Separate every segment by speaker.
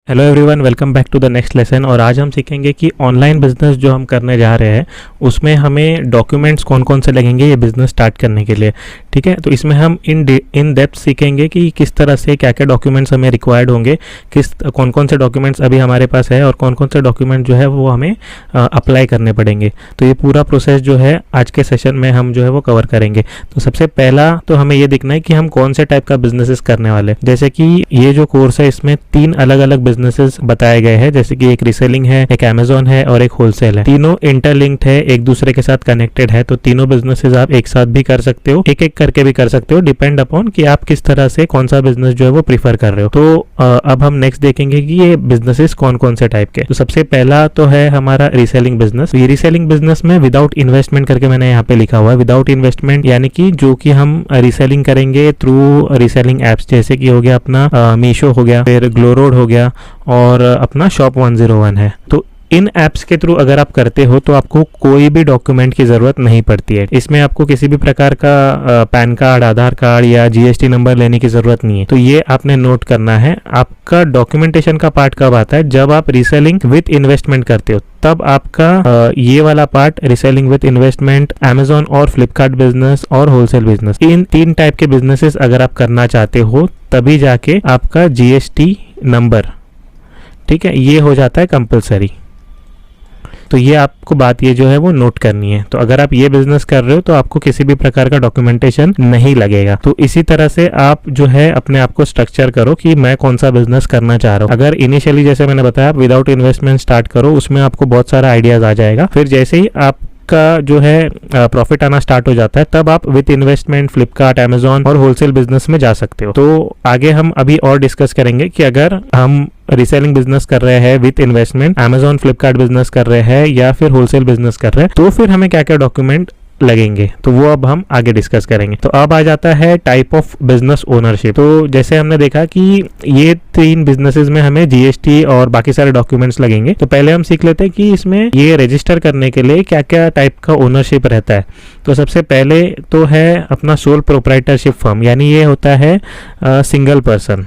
Speaker 1: Hello everyone, welcome back to the next lesson. और आज हम सीखेंगे कि ऑनलाइन बिजनेस जो हम करने जा रहे हैं उसमें हमें डॉक्यूमेंट्स कौन कौन से लगेंगे ये बिज़नेस स्टार्ट करने के लिए। ठीक है, तो इसमें हम इन डेप्थ सीखेंगे कि किस तरह से क्या क्या डॉक्यूमेंट्स हमें रिक्वायर्ड होंगे, कौन कौन से डॉक्यूमेंट्स अभी हमारे पास है और कौन कौन से डॉक्यूमेंट जो है वो हमें अप्लाई करने पड़ेंगे। तो ये पूरा प्रोसेस जो है आज के सेशन में हम जो है वो कवर करेंगे। तो सबसे पहला तो हमें ये देखना है कि हम कौन से टाइप का बिजनेसेस करने वाले। जैसे कि ये जो कोर्स है इसमें 3 अलग अलग बिजनेसेस बताए गए हैं, जैसे कि एक रीसेलिंग है, एक अमेजोन है और एक होलसेल है। तीनों इंटरलिंक्ड है, एक दूसरे के साथ कनेक्टेड है। तो तीनों बिजनेसेस आप एक साथ भी कर सकते हो, एक एक करके भी कर सकते हो, डिपेंड अपॉन कि आप किस तरह से कौन सा बिजनेस जो है वो प्रीफर कर रहे हो। तो अब हम नेक्स्ट देखेंगे कि ये बिजनेसेस कौन कौन से टाइप के। तो सबसे पहला तो है हमारा रीसेलिंग बिजनेस। ये रीसेलिंग बिजनेस में विदाउट इन्वेस्टमेंट करके मैंने यहाँ पे लिखा हुआ है। विदाउट इन्वेस्टमेंट यानी कि जो कि हम रीसेलिंग करेंगे थ्रू रीसेलिंग एप्स, जैसे कि हो गया अपना मीशो हो गया, फिर ग्लोरोड हो गया और अपना शॉप 101 है। तो इन एप्स के थ्रू अगर आप करते हो तो आपको कोई भी डॉक्यूमेंट की ज़रूरत नहीं पड़ती है। इसमें आपको किसी भी प्रकार का पैन कार्ड, आधार कार्ड या जीएसटी नंबर लेने की ज़रूरत नहीं है। तो ये आपने नोट करना है। आपका डॉक्यूमेंटेशन का पार्ट कब आता है? जब आप रीसेलिंग विद इन्वेस्टमेंट करते हो, तब आपका ये वाला part reselling with investment, Amazon और फ्लिपकार्ट बिजनेस और होलसेल बिजनेस, इन 3 टाइप के बिजनेसेस अगर आप करना चाहते हो तभी जाके आपका जीएसटी नंबर, ठीक है, ये हो जाता है कंपलसरी। तो ये आपको बात ये जो है वो नोट करनी है। तो अगर आप ये बिजनेस कर रहे हो तो आपको किसी भी प्रकार का डॉक्यूमेंटेशन नहीं लगेगा। तो इसी तरह से आप जो है अपने आप को स्ट्रक्चर करो कि मैं कौन सा बिजनेस करना चाह रहा हूँ। अगर इनिशियली जैसे मैंने बताया आप विदाउट इन्वेस्टमेंट स्टार्ट करो, उसमें आपको बहुत सारा आइडियाज आ जाएगा। फिर जैसे ही आप का जो है प्रॉफिट आना स्टार्ट हो जाता है तब आप विद इन्वेस्टमेंट फ्लिपकार्ट, अमेजोन और होलसेल बिजनेस में जा सकते हो। तो आगे हम अभी और डिस्कस करेंगे कि अगर हम रीसेलिंग बिजनेस कर रहे हैं with investment, Amazon Flipkart business कर रहे हैं या फिर होलसेल बिजनेस कर रहे हैं, तो फिर हमें क्या क्या डॉक्यूमेंट लगेंगे, तो वो अब हम आगे डिस्कस करेंगे। तो अब आ जाता है टाइप ऑफ बिजनेस ओनरशिप। तो जैसे हमने देखा कि ये 3 बिजनेसेस में हमें जीएसटी और बाकी सारे डॉक्यूमेंट्स लगेंगे। तो पहले हम सीख लेते हैं कि इसमें ये रजिस्टर करने के लिए क्या क्या टाइप का ओनरशिप रहता है। तो सबसे पहले तो है अपना सोल प्रोप्राइटरशिप फर्म, यानी ये होता है सिंगल पर्सन।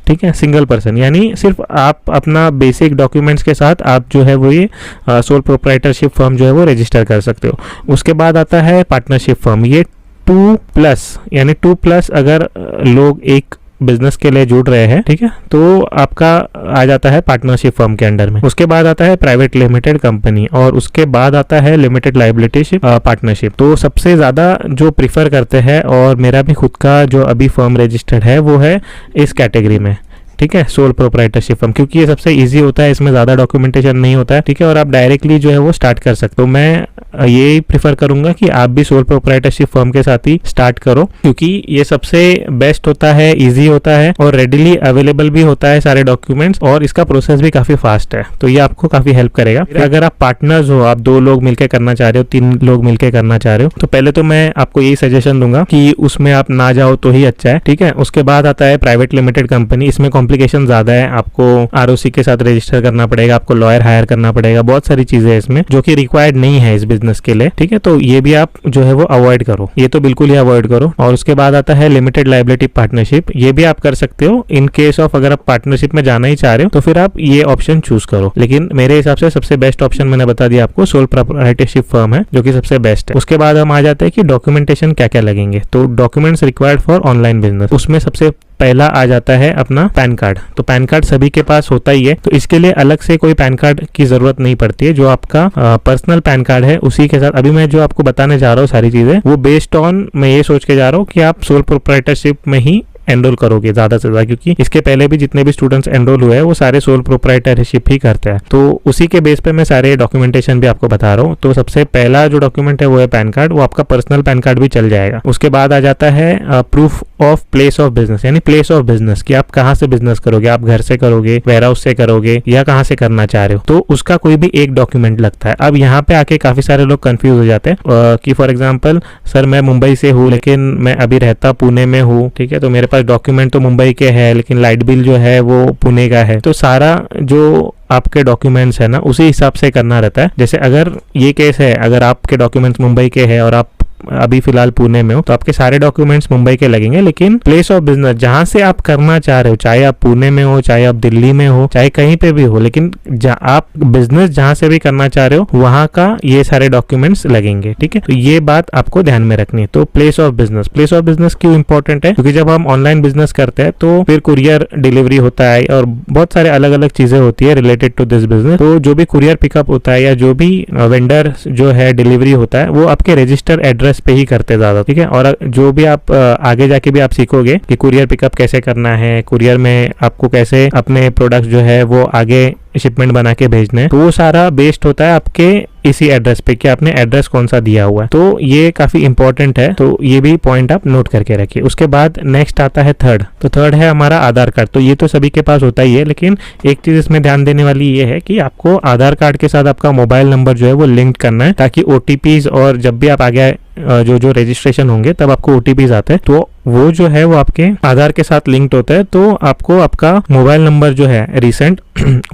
Speaker 1: ठीक है, सिंगल पर्सन यानी सिर्फ आप अपना बेसिक डॉक्यूमेंट्स के साथ आप जो है वो ये सोल प्रोप्राइटरशिप फर्म जो है वो रजिस्टर कर सकते हो। उसके बाद आता है पार्टनरशिप फर्म। ये 2+ यानी 2+ अगर लोग एक बिजनेस के लिए जुड़ रहे हैं, ठीक है, तो आपका आ जाता है पार्टनरशिप फर्म के अंडर में। उसके बाद आता है प्राइवेट लिमिटेड कंपनी और उसके बाद आता है लिमिटेड लाइबिलिटी पार्टनरशिप। तो सबसे ज्यादा जो प्रीफर करते हैं और मेरा भी खुद का जो अभी फर्म रजिस्टर्ड है वो है इस कैटेगरी में, ठीक है, सोल प्रोप्राइटरशिप फर्म, क्योंकि ये सबसे इजी होता है, इसमें ज़्यादा डॉक्यूमेंटेशन नहीं होता है, ठीक है, और आप डायरेक्टली जो है वो स्टार्ट कर सकते हो। मैं ये प्रीफर करूंगा कि आप भी सोल प्रोप्राइटरशिप फर्म के साथ ही स्टार्ट करो, क्योंकि ये सबसे बेस्ट होता है, इजी होता है और रेडिली अवेलेबल भी होता है सारे डॉक्यूमेंट्स, और इसका प्रोसेस भी काफ़ी फास्ट है। तो ये आपको काफ़ी हेल्प करेगा। अगर आप पार्टनर्स हो, आप 2 लोग मिलकर करना चाह रहे हो, 3 लोग मिलकर करना चाह रहे हो, तो पहले तो मैं आपको यही सजेशन दूंगा कि उसमें आप ना जाओ तो ही अच्छा है, ठीक है। उसके बाद आता है प्राइवेट लिमिटेड कंपनी। इसमें कॉम्प्लिकेशन ज्यादा है, आपको आरओसी के साथ रजिस्टर करना पड़ेगा, आपको लॉयर हायर करना पड़ेगा, बहुत सारी चीजें है इसमें जो कि रिक्वायर्ड नहीं है इस बिजनेस के लिए, ठीक है। तो ये भी आप जो है वो अवॉइड करो, ये तो बिल्कुल ही अवॉइड करो। और उसके बाद आता है लिमिटेड लाइबिलिटी पार्टनरशिप। ये भी आप कर सकते हो इन केस ऑफ अगर आप पार्टनरशिप में जाना ही चाह रहे हो तो फिर आप ये ऑप्शन चूज करो, लेकिन मेरे हिसाब से सबसे बेस्ट ऑप्शन मैंने बता दिया आपको, सोल प्रोप्राइटरशिप फर्म है जो कि सबसे बेस्ट है। उसके बाद हम आ जाते हैं कि डॉक्यूमेंटेशन क्या क्या लगेंगे। तो documents required for online business, उसमें सबसे पहला आ जाता है अपना पैन कार्ड। तो पैन कार्ड सभी के पास होता ही है, तो इसके लिए अलग से कोई पैन कार्ड की जरूरत नहीं पड़ती है। जो आपका पर्सनल पैन कार्ड है उसी के साथ अभी मैं जो आपको बताने जा रहा हूँ सारी चीजें, वो बेस्ड ऑन मैं ये सोच के जा रहा हूँ कि आप सोल प्रोप्राइटरशिप में ही एनरोल करोगे ज्यादा से ज्यादा, क्योंकि इसके पहले भी जितने भी स्टूडेंट्स एनरोल हुए हैं वो सारे सोल प्रोप्राइटरशिप ही करते हैं। तो उसी के बेस पे मैं सारे डॉक्यूमेंटेशन भी आपको बता रहा हूँ। तो सबसे पहला जो डॉक्यूमेंट है वो है पैन कार्ड, वो आपका पर्सनल पैन कार्ड भी चल जाएगा। उसके बाद आ जाता है proof of place of business, यानी प्लेस ऑफ बिजनेस कि आप कहाँ से बिजनेस करोगे, आप घर से करोगे, वेयर हाउस से करोगे या कहाँ से करना चाह रहे हो, तो उसका कोई भी एक डॉक्यूमेंट लगता है। अब यहाँ पे आके काफी सारे लोग कंफ्यूज हो जाते हैं कि फॉर एग्जाम्पल सर मैं मुंबई से हूँ लेकिन मैं अभी रहता पुणे में हूँ, ठीक है, तो मेरे पास डॉक्यूमेंट तो मुंबई के है लेकिन लाइट बिल जो है वो पुणे का है। तो सारा जो आपके डॉक्यूमेंट्स है ना उसी हिसाब से करना रहता है। जैसे अगर ये केस है, अगर आपके डॉक्यूमेंट्स मुंबई के हैं और आप अभी फिलहाल पुणे में हो तो आपके सारे डॉक्यूमेंट्स मुंबई के लगेंगे, लेकिन प्लेस ऑफ बिजनेस जहां से आप करना चाह रहे हो, चाहे आप पुणे में हो, चाहे आप दिल्ली में हो, चाहे कहीं पे भी हो, लेकिन आप बिजनेस जहां से भी करना चाह रहे हो वहां का ये सारे डॉक्यूमेंट्स लगेंगे। ठीक है, तो ये बात आपको ध्यान में रखनी है। तो प्लेस ऑफ बिजनेस क्यों इंपॉर्टेंट है? क्योंकि जब हम ऑनलाइन बिजनेस करते हैं तो फिर कुरियर डिलीवरी होता है और बहुत सारे अलग अलग चीजें होती है रिलेटेड टू दिस बिजनेस। तो जो भी कुरियर पिकअप होता है या जो भी वेंडर जो है डिलीवरी होता है वो आपके रजिस्टर एड्रेस पे ही करते हैं ज्यादा। ठीक है, और जो भी आप आगे जाके भी आप सीखोगे कि कुरियर पिकअप कैसे करना है, कुरियर में आपको कैसे अपने प्रोडक्ट जो है वो आगे शिपमेंट बना के भेजने हैं, तो वो सारा बेस्ड होता है आपके इसी एड्रेस पे कि आपने एड्रेस कौन सा दिया हुआ है। तो ये काफी इंपॉर्टेंट है, तो ये भी पॉइंट आप नोट करके रखिए। उसके बाद नेक्स्ट आता है थर्ड। तो थर्ड है हमारा आधार कार्ड। तो ये तो सभी के पास होता ही है, लेकिन एक चीज इसमें ध्यान देने वाली ये है कि आपको आधार कार्ड के साथ आपका मोबाइल नंबर जो है वो लिंक करना है, ताकि ओटीपीज और जब भी आप आगे जो रजिस्ट्रेशन होंगे तब आपको ओटीपीज आते हैं तो वो जो है वो आपके आधार के साथ लिंक्ड होता है। तो आपको आपका मोबाइल नंबर जो है रिसेंट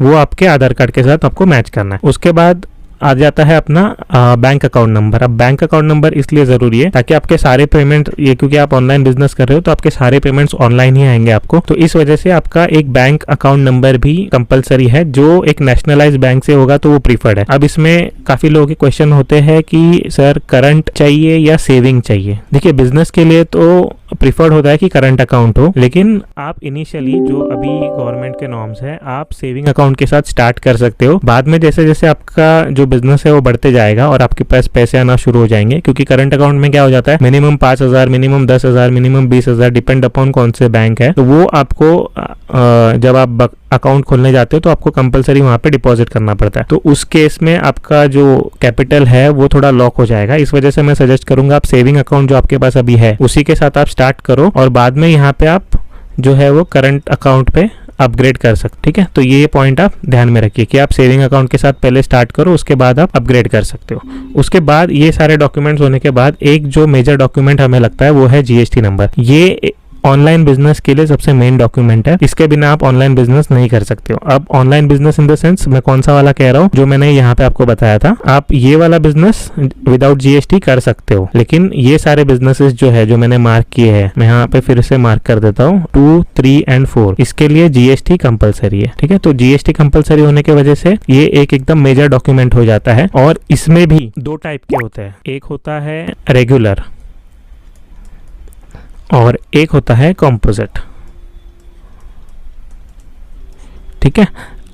Speaker 1: वो आपके आधार कार्ड के साथ आपको मैच करना है। उसके बाद आ जाता है अपना बैंक अकाउंट नंबर। अब बैंक अकाउंट नंबर इसलिए जरूरी है ताकि आपके सारे पेमेंट, ये क्योंकि आप ऑनलाइन बिजनेस कर रहे हो तो आपके सारे पेमेंट्स ऑनलाइन ही आएंगे आपको, तो इस वजह से आपका एक बैंक अकाउंट नंबर भी कंपलसरी है। जो एक नेशनलाइज बैंक से होगा तो वो प्रीफर्ड है। अब इसमें काफी लोगों के क्वेश्चन होते हैं कि सर करंट चाहिए या सेविंग चाहिए। देखिए, बिजनेस के लिए तो प्रीफर्ड होता है कि करंट अकाउंट हो, लेकिन आप इनिशियली जो अभी गवर्नमेंट के नॉर्म्स है आप सेविंग अकाउंट के साथ स्टार्ट कर सकते हो। बाद में जैसे जैसे आपका जो बिजनेस है वो बढ़ते जाएगा और आपके पास पैसे आना शुरू हो जाएंगे, क्योंकि करंट अकाउंट में क्या हो जाता है, minimum 5,000, minimum 10,000, minimum 20,000, depend upon कौन से बैंक है। तो वो आपको जब आप अकाउंट खोलने जाते हो तो आपको कंपलसरी वहां पे डिपॉजिट करना पड़ता है। तो उस केस में आपका जो कैपिटल है वो थोड़ा लॉक हो जाएगा। इस वजह से मैं सजेस्ट करूंगा आप सेविंग अकाउंट जो आपके पास अभी है उसी के साथ आप स्टार्ट करो और बाद में यहाँ पे आप जो है वो करंट अकाउंट पे अपग्रेड कर सकते। ठीक है, तो ये पॉइंट आप ध्यान में रखिए कि आप सेविंग अकाउंट के साथ पहले स्टार्ट करो, उसके बाद आप अपग्रेड कर सकते हो। उसके बाद ये सारे डॉक्यूमेंट्स होने के बाद एक जो मेजर डॉक्यूमेंट हमें लगता है वो है जीएसटी नंबर। ये ऑनलाइन बिजनेस के लिए सबसे मेन डॉक्यूमेंट है, इसके बिना आप ऑनलाइन बिजनेस नहीं कर सकते हो। अब online business in the sense मैं कौन सा वाला कह रहा हूँ, जो मैंने यहाँ पे आपको बताया था, आप ये वाला बिजनेस विदाउट जीएसटी कर सकते हो, लेकिन ये सारे बिजनेसेस जो है जो मैंने मार्क किए हैं, मैं यहाँ पे फिर से मार्क कर देता हूँ 2, 3 एंड 4, इसके लिए जीएसटी कंपलसरी है। ठीक है, तो जीएसटी कंपलसरी होने की वजह से ये एक एकदम मेजर डॉक्यूमेंट हो जाता है। और इसमें भी दो टाइप के होते हैं, एक होता है रेगुलर और एक होता है कॉम्पोजिट। ठीक है,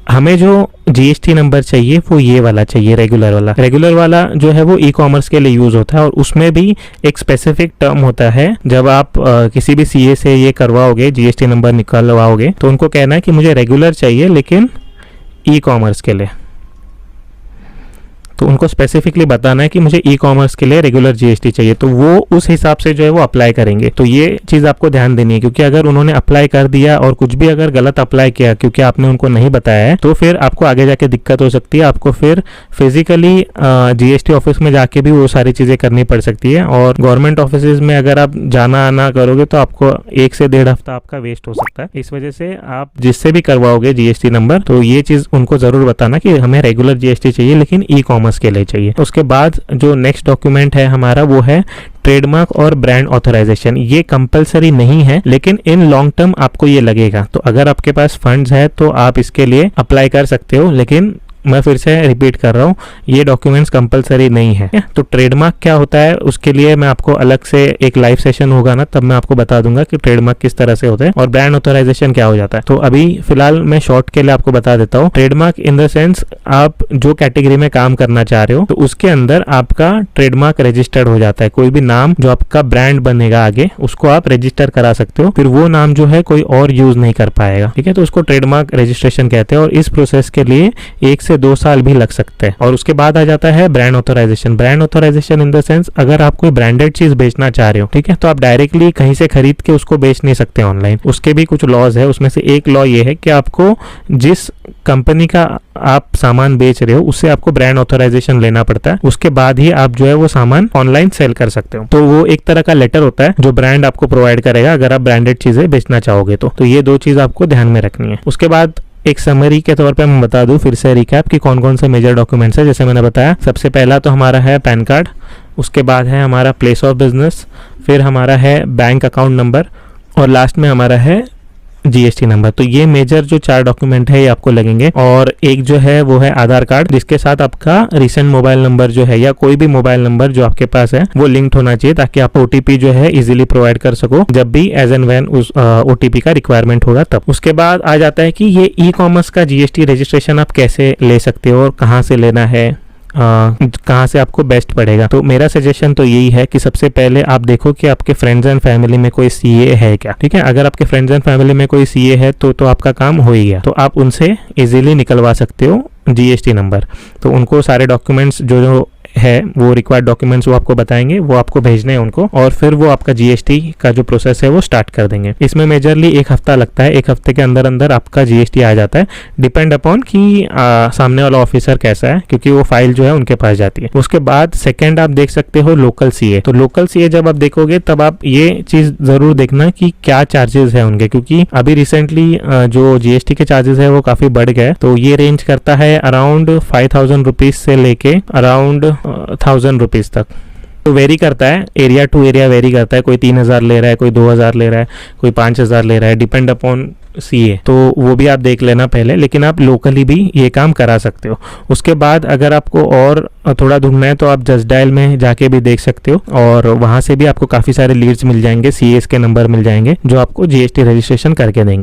Speaker 1: हमें जो जीएसटी नंबर चाहिए वो ये वाला चाहिए, रेगुलर वाला। रेगुलर वाला जो है वो ई कॉमर्स के लिए यूज होता है और उसमें भी एक स्पेसिफिक टर्म होता है। जब आप किसी भी सीए से ये करवाओगे, जीएसटी नंबर निकलवाओगे, तो उनको कहना है कि मुझे रेगुलर चाहिए लेकिन ई कॉमर्स के लिए। तो उनको स्पेसिफिकली बताना है कि मुझे ई कॉमर्स के लिए रेगुलर जीएसटी चाहिए, तो वो उस हिसाब से जो है वो अप्लाई करेंगे। तो ये चीज आपको ध्यान देनी है, क्योंकि अगर उन्होंने अप्लाई कर दिया और कुछ भी अगर गलत अप्लाई किया क्योंकि आपने उनको नहीं बताया है, तो फिर आपको आगे जाके दिक्कत हो सकती है। आपको फिर फिजिकली जीएसटी ऑफिस में जाके भी वो सारी चीजें करनी पड़ सकती है। और गवर्नमेंट ऑफिस में अगर आप जाना आना करोगे तो आपको 1 से 1.5 हफ्ता आपका वेस्ट हो सकता है। इस वजह से आप जिससे भी करवाओगे जीएसटी नंबर, तो ये चीज उनको जरूर बताना कि हमें रेगुलर जीएसटी चाहिए लेकिन ई कॉमर्स के लिए चाहिए। उसके बाद जो नेक्स्ट डॉक्यूमेंट है हमारा वो है ट्रेडमार्क और ब्रांड ऑथराइजेशन। ये कंपलसरी नहीं है लेकिन इन लॉन्ग टर्म आपको ये लगेगा, तो अगर आपके पास फंड्स है तो आप इसके लिए अप्लाई कर सकते हो, लेकिन मैं फिर से रिपीट कर रहा हूँ, ये डॉक्यूमेंट्स कंपलसरी नहीं है। तो ट्रेडमार्क क्या होता है उसके लिए मैं आपको अलग से एक लाइव सेशन होगा ना, तब मैं आपको बता दूंगा कि ट्रेडमार्क किस तरह से होता है और ब्रांड ऑथराइजेशन क्या हो जाता है। तो अभी फिलहाल मैं शॉर्ट के लिए आपको बता देता हूँ। ट्रेडमार्क इन द सेंस आप जो कैटेगरी में काम करना चाह रहे हो तो उसके अंदर आपका ट्रेडमार्क रजिस्टर्ड हो जाता है। कोई भी नाम जो आपका ब्रांड बनेगा आगे उसको आप रजिस्टर करा सकते हो, फिर वो नाम जो है कोई और यूज नहीं कर पाएगा। ठीक है, तो उसको ट्रेडमार्क रजिस्ट्रेशन कहते हैं और इस प्रोसेस के लिए 1 से 2 साल भी लग सकते हैं। और उसके बाद आ जाता है brand authorization. Brand authorization in the sense अगर आप कोई ब्रांडेड चीज बेचना चाह रहे हो, ठीक है, तो आप डायरेक्टली कहीं से खरीद के उसको बेच नहीं सकते ऑनलाइन। उसके भी कुछ लॉज है, उसमें से एक लॉ ये है कि आपको जिस कंपनी का आप सामान बेच रहे हो उससे आपको ब्रांड ऑथराइजेशन लेना पड़ता है, उसके बाद ही आप जो है वो सामान ऑनलाइन सेल कर सकते हो। तो वो एक तरह का लेटर होता है जो ब्रांड आपको प्रोवाइड करेगा अगर आप ब्रांडेड चीजें बेचना चाहोगे तो ये 2 चीज आपको ध्यान में रखनी है। उसके बाद एक समरी के तौर पे मैं बता दूं फिर से रिकैप कि कौन कौन से मेजर डॉक्यूमेंट्स है। जैसे मैंने बताया, सबसे पहला तो हमारा है पैन कार्ड, उसके बाद है हमारा प्लेस ऑफ बिजनेस, फिर हमारा है बैंक अकाउंट नंबर और लास्ट में हमारा है जीएसटी नंबर। तो ये मेजर जो 4 डॉक्यूमेंट है ये आपको लगेंगे। और एक जो है वो है आधार कार्ड, जिसके साथ आपका रिसेंट मोबाइल नंबर जो है या कोई भी मोबाइल नंबर जो आपके पास है वो लिंक्ड होना चाहिए, ताकि आप ओटीपी जो है इजीली प्रोवाइड कर सको जब भी एज एंड व्हेन उस ओटीपी का रिक्वायरमेंट होगा तब। उसके बाद आ जाता है कि ये ई कॉमर्स का जीएसटी रजिस्ट्रेशन आप कैसे ले सकते हो और कहाँ से लेना है, कहाँ से आपको बेस्ट पड़ेगा। तो मेरा सजेशन तो यही है कि सबसे पहले आप देखो कि आपके फ्रेंड्स एंड फैमिली में कोई सीए है क्या, ठीक है। अगर आपके फ्रेंड्स एंड फैमिली में कोई सीए है तो आपका काम हो ही गया। तो आप उनसे इजीली निकलवा सकते हो जीएसटी नंबर। तो उनको सारे डॉक्यूमेंट्स जो है वो रिक्वायर्ड डॉक्यूमेंट्स वो आपको बताएंगे, वो आपको भेजने हैं उनको, और फिर वो आपका जीएसटी का जो प्रोसेस है वो स्टार्ट कर देंगे। इसमें मेजरली 1 हफ्ता लगता है, 1 हफ्ते के अंदर अंदर आपका जीएसटी आ जाता है, डिपेंड अपॉन कि सामने वाला ऑफिसर कैसा है, क्योंकि वो फाइल जो है उनके पास जाती है। उसके बाद सेकेंड आप देख सकते हो लोकल सीए। तो लोकल सीए जब आप देखोगे तब आप ये चीज जरूर देखना कि क्या चार्जेस है उनके, क्योंकि अभी रिसेंटली जो जीएसटी के चार्जेस है वो काफी बढ़ गए। तो ये रेंज करता है अराउंड 5000 रुपीज से लेके अराउंड 1000 रुपीज तक। तो वेरी करता है, एरिया टू एरिया वेरी करता है। कोई 3000 ले रहा है, कोई 2000 ले रहा है, कोई 5000 ले रहा है, डिपेंड अपॉन सीए। तो वो भी आप देख लेना पहले, लेकिन आप लोकली भी ये काम करा सकते हो। उसके बाद अगर आपको और थोड़ा ढूंढना है तो आप जस्ट डायल में जाके भी देख सकते हो, और वहां से भी आपको काफी सारे लीड्स मिल जाएंगे, सीएस के नंबर मिल जाएंगे जो आपको जीएसटी रजिस्ट्रेशन करके देंगे।